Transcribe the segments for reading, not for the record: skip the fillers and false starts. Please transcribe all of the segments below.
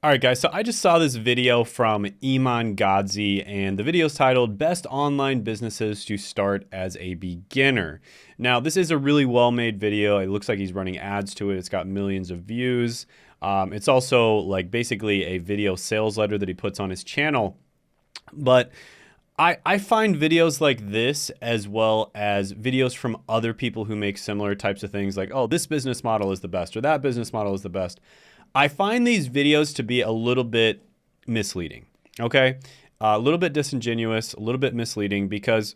All right, guys, so I just saw this video from Iman Gadzhi, and the video is titled Best Online Businesses to Start as a Beginner. Now, this is a really well-made video. It looks like he's running ads to it. It's got millions of views. It's also like basically a video sales letter that he puts on his channel. But I find videos like this, as well as videos from other people who make similar types of things like, oh, this business model is the best or that business model is the best. I find these videos to be a little bit misleading, okay? A little bit disingenuous, a little bit misleading because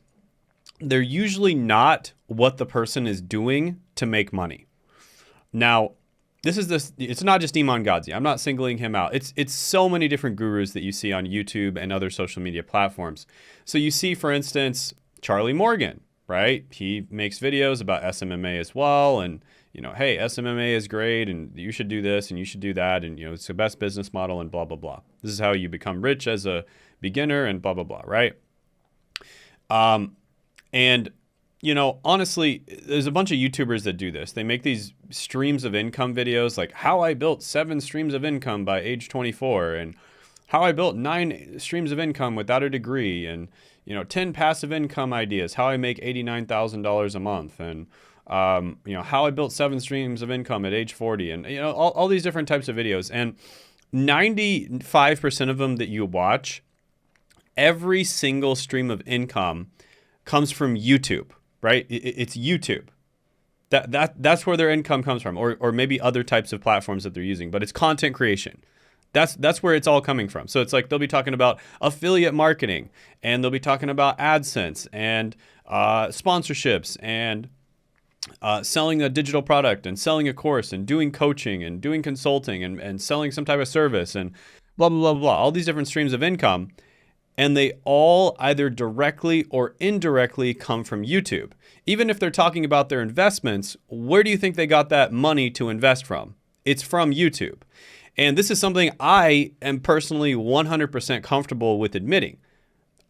they're usually not what the person is doing to make money. Now, it's not just Iman Gadzhi. I'm not singling him out. It's so many different gurus that you see on YouTube and other social media platforms. So you see, for instance, Charlie Morgan, right? He makes videos about SMMA as well, and hey, SMMA is great, and you should do this and you should do that, and it's the best business model, and blah blah blah. This is how you become rich as a beginner, and blah blah blah, right? And honestly, there's a bunch of YouTubers that do this. They make these streams of income videos like how I built 7 streams of income by age 24 and how I built 9 streams of income without a degree and, 10 passive income ideas, how I make $89,000 a month and, how I built 7 streams of income at age 40 and, all these different types of videos. And 95% of them that you watch, every single stream of income comes from YouTube. Right? It's YouTube. That's where their income comes from, or maybe other types of platforms that they're using, but it's content creation. That's where it's all coming from. So it's like they'll be talking about affiliate marketing, and they'll be talking about AdSense and sponsorships and selling a digital product and selling a course and doing coaching and doing consulting and selling some type of service and blah, blah, blah, blah, all these different streams of income. And they all either directly or indirectly come from YouTube. Even if they're talking about their investments, where do you think they got that money to invest from? It's from YouTube. And this is something I am personally 100% comfortable with admitting.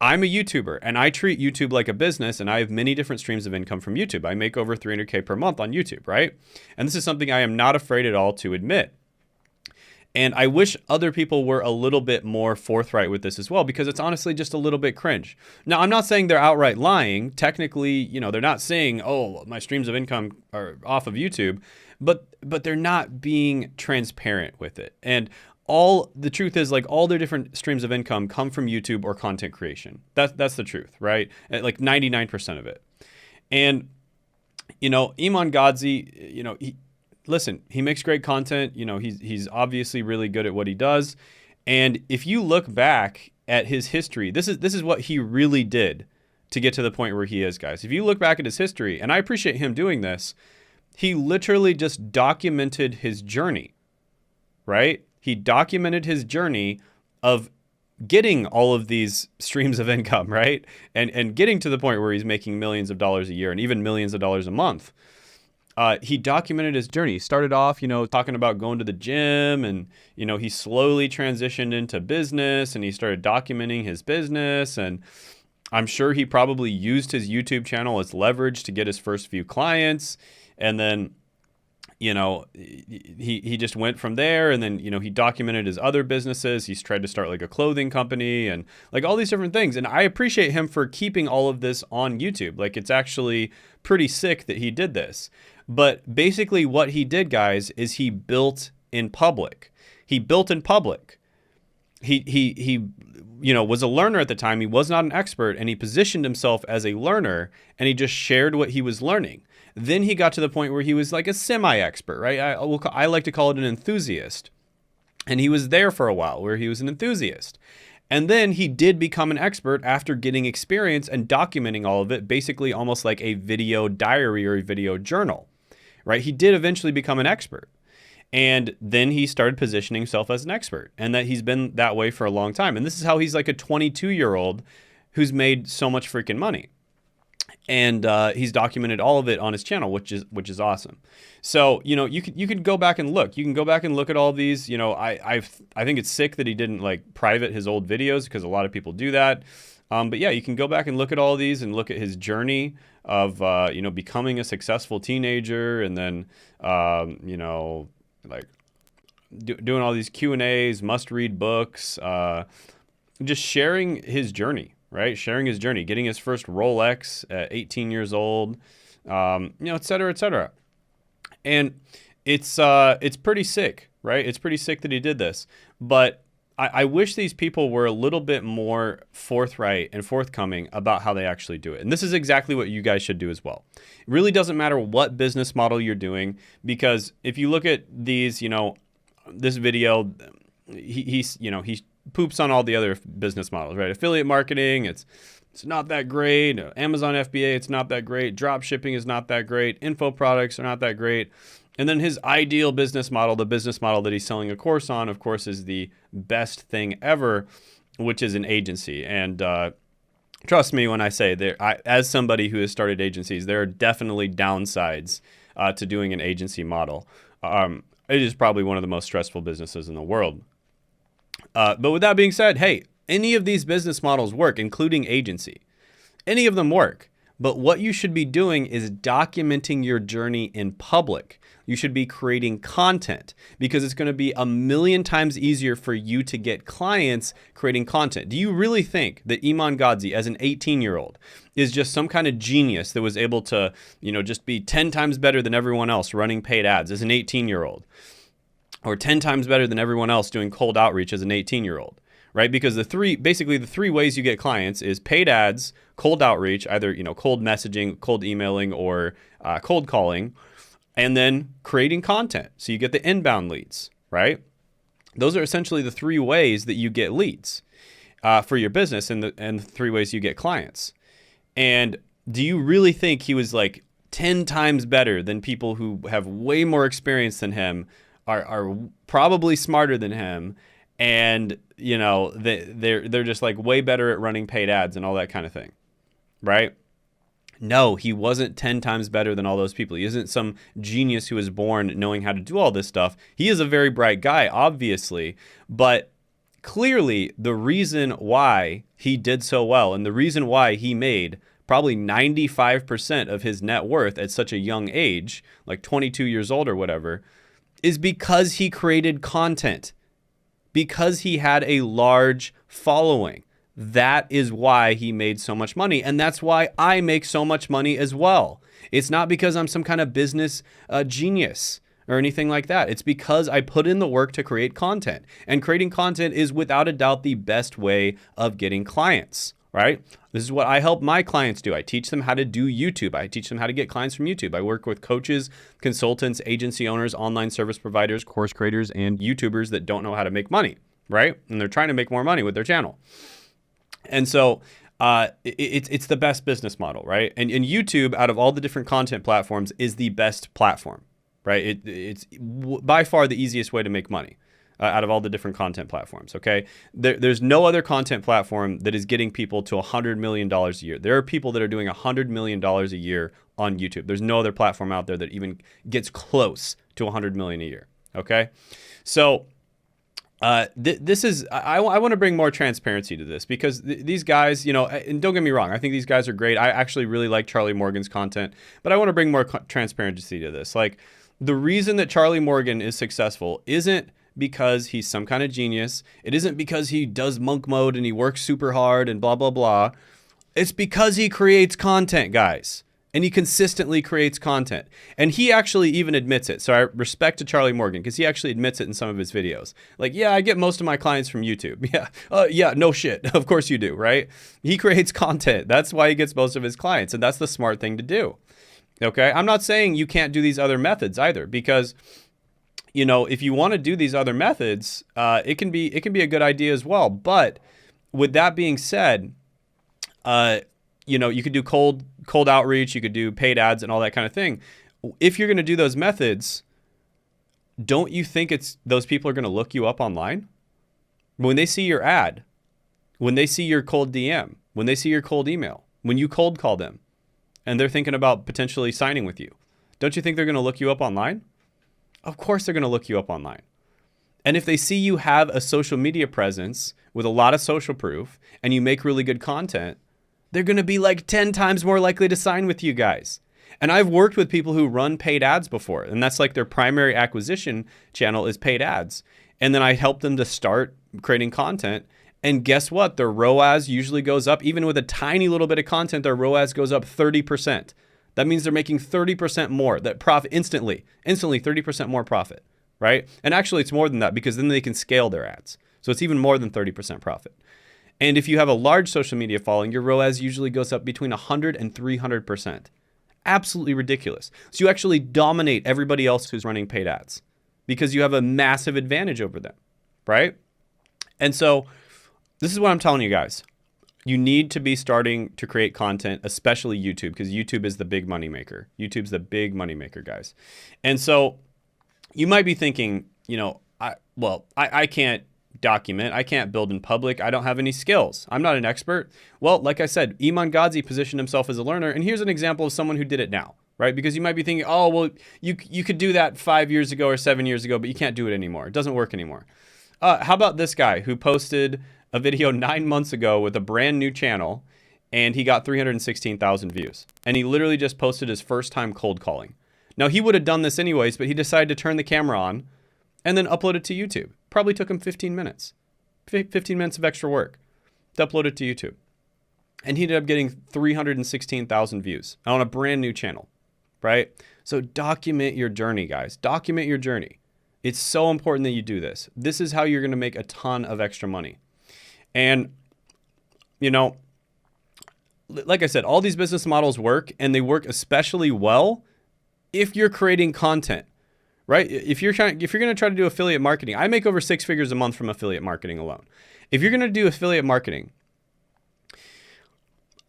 I'm a YouTuber and I treat YouTube like a business, and I have many different streams of income from YouTube. I make over 300K per month on YouTube, right? And this is something I am not afraid at all to admit. And I wish other people were a little bit more forthright with this as well, because it's honestly just a little bit cringe. Now, I'm not saying they're outright lying. Technically, they're not saying, oh, my streams of income are off of YouTube, but they're not being transparent with it. And the truth is, like, all their different streams of income come from YouTube or content creation. That's the truth, right? Like 99% of it. And, Iman Gadzhi, listen, he makes great content. He's obviously really good at what he does. And if you look back at his history, this is what he really did to get to the point where he is, guys. If you look back at his history, and I appreciate him doing this, he literally just documented his journey, right? He documented his journey of getting all of these streams of income, right? And getting to the point where he's making millions of dollars a year and even millions of dollars a month. He documented his journey. He started off, talking about going to the gym, and, he slowly transitioned into business, and he started documenting his business. And I'm sure he probably used his YouTube channel as leverage to get his first few clients. And then, he just went from there. And then, he documented his other businesses. He's tried to start like a clothing company and like all these different things. And I appreciate him for keeping all of this on YouTube. Like, it's actually pretty sick that he did this. But basically what he did, guys, is he built in public. He built in public. He was a learner at the time. He was not an expert, and he positioned himself as a learner, and he just shared what he was learning. Then he got to the point where he was like a semi-expert, right? I like to call it an enthusiast. And he was there for a while where he was an enthusiast. And then he did become an expert after getting experience and documenting all of it, basically almost like a video diary or a video journal, right? He did eventually become an expert. And then he started positioning himself as an expert, and that he's been that way for a long time. And this is how he's like a 22-year-old who's made so much freaking money. And he's documented all of it on his channel, which is awesome. So you could go back and look. You can go back and look at all these. I think it's sick that he didn't like private his old videos, because a lot of people do that. But yeah, you can go back and look at all these and look at his journey of becoming a successful teenager, and then like doing all these Q&As, must-read books, just sharing his journey, right? Sharing his journey, getting his first Rolex at 18 years old, et cetera, et cetera. And it's pretty sick, right? It's pretty sick that he did this. But I wish these people were a little bit more forthright and forthcoming about how they actually do it. And this is exactly what you guys should do as well. It really doesn't matter what business model you're doing, because if you look at these, this video, he poops on all the other business models, right? Affiliate marketing, it's not that great. Amazon FBA, it's not that great. Drop shipping is not that great. Info products are not that great. And then his ideal business model, the business model that he's selling a course on, of course, is the best thing ever, which is an agency. And trust me when I say as somebody who has started agencies, there are definitely downsides to doing an agency model. It is probably one of the most stressful businesses in the world. But with that being said, hey, any of these business models work, including agency. Any of them work. But what you should be doing is documenting your journey in public. You should be creating content, because it's going to be a million times easier for you to get clients creating content. Do you really think that Iman Gadzhi, as an 18-year-old, is just some kind of genius that was able to, just be 10 times better than everyone else running paid ads as an 18-year-old? Or 10 times better than everyone else doing cold outreach as an 18-year-old? Right? Because the three ways you get clients is paid ads, cold outreach, either, cold messaging, cold emailing, or cold calling, and then creating content. So you get the inbound leads, right? Those are essentially the three ways that you get leads for your business, and the three ways you get clients. And do you really think he was like 10 times better than people who have way more experience than him, are probably smarter than him, and they're just like way better at running paid ads and all that kind of thing, right? No, he wasn't 10 times better than all those people. He isn't some genius who was born knowing how to do all this stuff. He is a very bright guy, obviously, but clearly the reason why he did so well, and the reason why he made probably 95% of his net worth at such a young age, like 22 years old or whatever, is because he created content, because he had a large following. That is why he made so much money. And that's why I make so much money as well. It's not because I'm some kind of business genius or anything like that. It's because I put in the work to create content. And creating content is without a doubt the best way of getting clients, right? This is what I help my clients do. I teach them how to do YouTube. I teach them how to get clients from YouTube. I work with coaches, consultants, agency owners, online service providers, course creators, and YouTubers that don't know how to make money, right? And they're trying to make more money with their channel. And so it's the best business model, right? And YouTube, out of all the different content platforms, is the best platform, right? It's by far the easiest way to make money out of all the different content platforms, okay? There's no other content platform that is getting people to $100 million a year. There are people that are doing $100 million a year on YouTube. There's no other platform out there that even gets close to $100 million a year, okay? So this is, I want to bring more transparency to this, because these guys, and don't get me wrong, I think these guys are great. I actually really like Charlie Morgan's content, but I want to bring more transparency to this. Like, the reason that Charlie Morgan is successful isn't because he's some kind of genius. It isn't because he does monk mode and he works super hard and blah, blah, blah. It's because he creates content, guys. And he consistently creates content. And he actually even admits it. So I respect to Charlie Morgan, because he actually admits it in some of his videos. Like, yeah, I get most of my clients from YouTube. Yeah, no shit. Of course you do, right? He creates content. That's why he gets most of his clients. And that's the smart thing to do. Okay? I'm not saying you can't do these other methods either, because, if you want to do these other methods, it can be a good idea as well. But with that being said, you could do cold outreach, you could do paid ads and all that kind of thing. If you're going to do those methods, don't you think those people are going to look you up online? When they see your ad, when they see your cold DM, when they see your cold email, when you cold call them, and they're thinking about potentially signing with you, don't you think they're going to look you up online? Of course they're going to look you up online. And if they see you have a social media presence with a lot of social proof and you make really good content, they're going to be like 10 times more likely to sign with you guys. And I've worked with people who run paid ads before, and that's like their primary acquisition channel is paid ads. And then I help them to start creating content. And guess what? Their ROAS usually goes up. Even with a tiny little bit of content, their ROAS goes up 30%. That means they're making 30% more, that profit instantly 30% more profit, right? And actually it's more than that because then they can scale their ads. So it's even more than 30% profit. And if you have a large social media following, your ROAS usually goes up between 100 and 300%. Absolutely ridiculous. So you actually dominate everybody else who's running paid ads because you have a massive advantage over them, right? And so this is what I'm telling you guys. You need to be starting to create content, especially YouTube, because YouTube is the big money maker. YouTube's the big money maker, guys. And so you might be thinking, I can't document. I can't build in public. I don't have any skills. I'm not an expert. Well, like I said, Iman Gadzhi positioned himself as a learner. And here's an example of someone who did it now, right? Because you might be thinking, oh, well, you could do that 5 years ago or 7 years ago, but you can't do it anymore. It doesn't work anymore. How about this guy who posted a video 9 months ago with a brand new channel and he got 316,000 views. And he literally just posted his first time cold calling. Now he would have done this anyways, but he decided to turn the camera on and then upload it to YouTube. Probably took him 15 minutes. 15 minutes of extra work to upload it to YouTube. And he ended up getting 316,000 views on a brand new channel, right? So document your journey, guys. Document your journey. It's so important that you do this. This is how you're going to make a ton of extra money. And, like I said, all these business models work, and they work especially well if you're creating content, right? If you're going to try to do affiliate marketing, I make over 6 figures a month from affiliate marketing alone. If you're going to do affiliate marketing,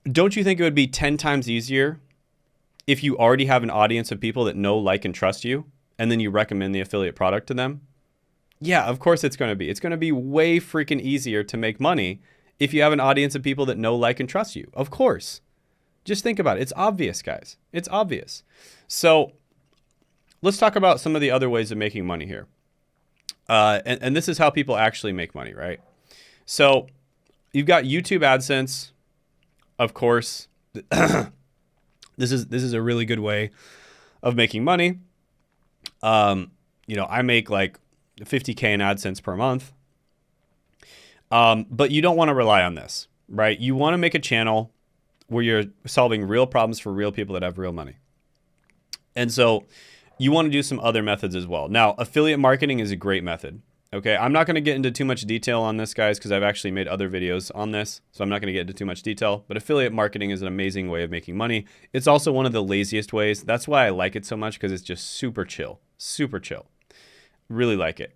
don't you think it would be 10 times easier if you already have an audience of people that know, like, and trust you, and then you recommend the affiliate product to them? Yeah, of course it's going to be. It's going to be way freaking easier to make money if you have an audience of people that know, like, and trust you. Of course. Just think about it. It's obvious, guys. It's obvious. So let's talk about some of the other ways of making money here. And this is how people actually make money, right? So you've got YouTube AdSense, of course. This is a really good way of making money. I make like 50K in AdSense per month. But you don't want to rely on this, right? You want to make a channel where you're solving real problems for real people that have real money. And so you want to do some other methods as well. Now, affiliate marketing is a great method. Okay, I'm not going to get into too much detail on this, guys, because I've actually made other videos on this. So I'm not going to get into too much detail. But affiliate marketing is an amazing way of making money. It's also one of the laziest ways. That's why I like it so much, because it's just super chill. Super chill. Really like it.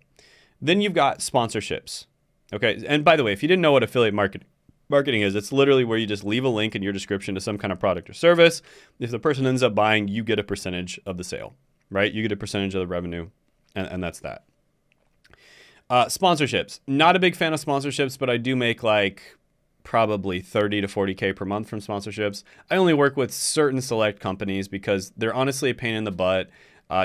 Then you've got sponsorships. Okay, and by the way, if you didn't know what affiliate marketing is, it's literally where you just leave a link in your description to some kind of product or service. If the person ends up buying, you get a percentage of the sale, right? You get a percentage of the revenue, and that's that. Sponsorships. Not a big fan of sponsorships, but I do make like probably 30 to 40K per month from sponsorships. I only work with certain select companies because they're honestly a pain in the butt.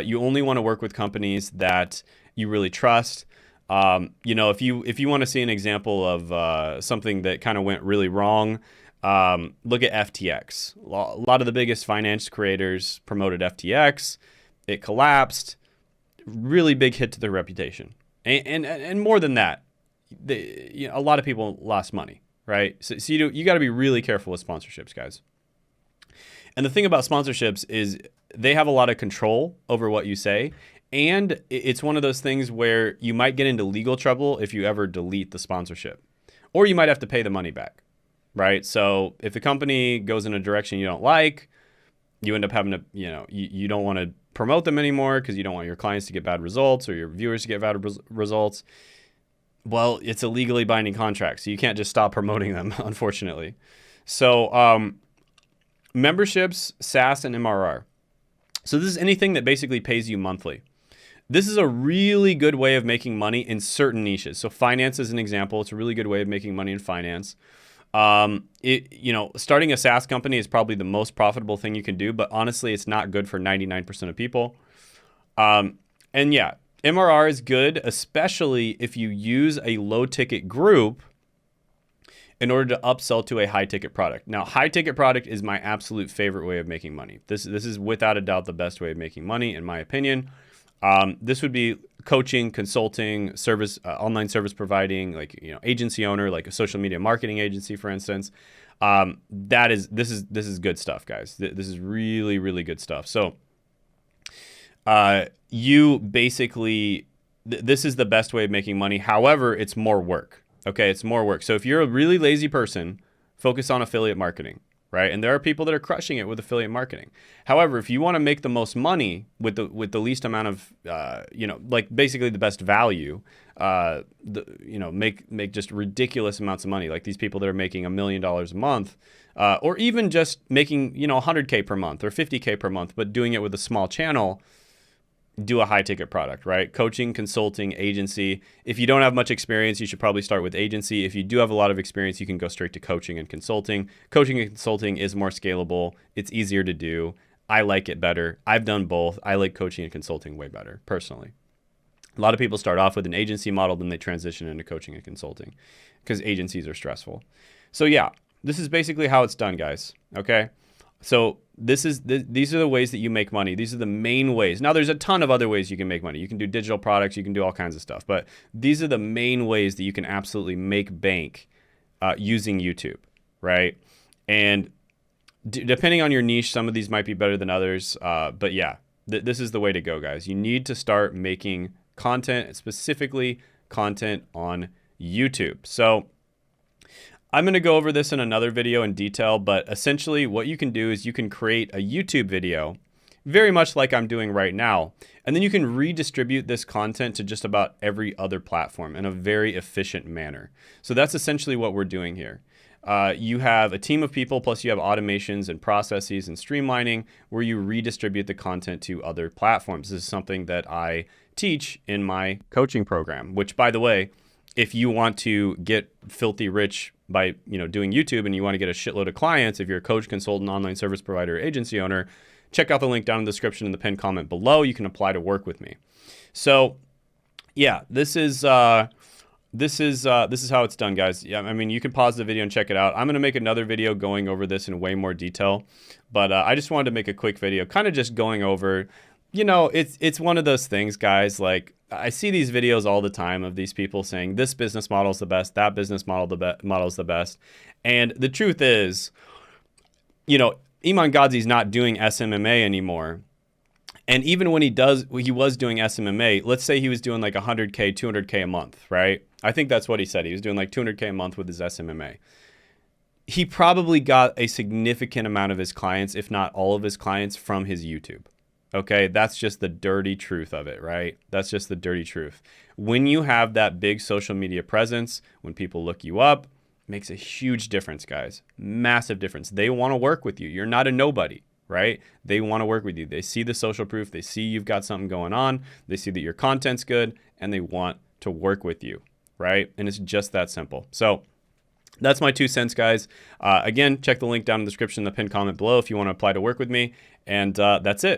You only want to work with companies that you really trust. If you want to see an example of something that kind of went really wrong, look at FTX. A lot of the biggest finance creators promoted FTX. It collapsed. Really big hit to their reputation. And more than that, a lot of people lost money, right? So you got to be really careful with sponsorships, guys. And the thing about sponsorships is they have a lot of control over what you say. And it's one of those things where you might get into legal trouble if you ever delete the sponsorship, or you might have to pay the money back, right? So if the company goes in a direction you don't like, you end up having to, you don't want to promote them anymore because you don't want your clients to get bad results or your viewers to get bad results. Well, it's a legally binding contract, so you can't just stop promoting them, unfortunately. So memberships, SaaS, and MRR. So this is anything that basically pays you monthly. This is a really good way of making money in certain niches. So finance is an example. It's a really good way of making money in finance. Starting a SaaS company is probably the most profitable thing you can do, but honestly, it's not good for 99% of people. And yeah, MRR is good, especially if you use a low ticket group in order to upsell to a high ticket product. Now, high ticket product is my absolute favorite way of making money. This is without a doubt the best way of making money, in my opinion. This would be coaching, consulting, service, online service providing, like, agency owner, like a social media marketing agency, for instance. This is good stuff, guys. This is really, really good stuff. So, you basically, this is the best way of making money. However, it's more work. Okay, it's more work. So if you're a really lazy person, focus on affiliate marketing, right? And there are people that are crushing it with affiliate marketing. However, if you want to make the most money with the least amount of, like basically the best value, make just ridiculous amounts of money, like these people that are making $1 million a month, or even just making, 100K per month or 50K per month, but doing it with a small channel. Do a high ticket product, right? Coaching, consulting, agency. If you don't have much experience, you should probably start with agency. If you do have a lot of experience, you can go straight to coaching and consulting. Coaching and consulting is more scalable. It's easier to do. I like it better. I've done both. I like coaching and consulting way better, personally. A lot of people start off with an agency model, then they transition into coaching and consulting because agencies are stressful. So yeah, this is basically how it's done, guys. Okay. So these are the ways that you make money. These are the main ways. Now, there's a ton of other ways you can make money. You can do digital products. You can do all kinds of stuff. But these are the main ways that you can absolutely make bank using YouTube, right? And depending on your niche, some of these might be better than others. But yeah, this is the way to go, guys. You need to start making content, specifically content on YouTube. So I'm going to go over this in another video in detail, but essentially what you can do is you can create a YouTube video, very much like I'm doing right now, and then you can redistribute this content to just about every other platform in a very efficient manner. So that's essentially what we're doing here. You have a team of people, plus you have automations and processes and streamlining where you redistribute the content to other platforms. This is something that I teach in my coaching program, which, by the way, if you want to get filthy rich by doing YouTube and you want to get a shitload of clients, if you're a coach, consultant, online service provider, agency owner, check out the link down in the description in the pinned comment below. You can apply to work with me. So yeah, this is how it's done, guys. Yeah, I mean, you can pause the video and check it out. I'm going to make another video going over this in way more detail, but I just wanted to make a quick video, kind of just going over, it's one of those things, guys. Like, I see these videos all the time of these people saying this business model is the best, that business model is the best. And the truth is, Iman Gadzhi is not doing SMMA anymore. And even when he was doing SMMA, let's say he was doing like 100K, 200K a month, right? I think that's what he said. He was doing like 200K a month with his SMMA. He probably got a significant amount of his clients, if not all of his clients, from his YouTube. Okay, that's just the dirty truth of it, right? That's just the dirty truth. When you have that big social media presence, when people look you up, it makes a huge difference, guys. Massive difference. They want to work with you. You're not a nobody, right? They want to work with you. They see the social proof. They see you've got something going on. They see that your content's good, and they want to work with you, right? And it's just that simple. So that's my 2 cents, guys. Again, check the link down in the description in the pinned comment below if you want to apply to work with me. And that's it.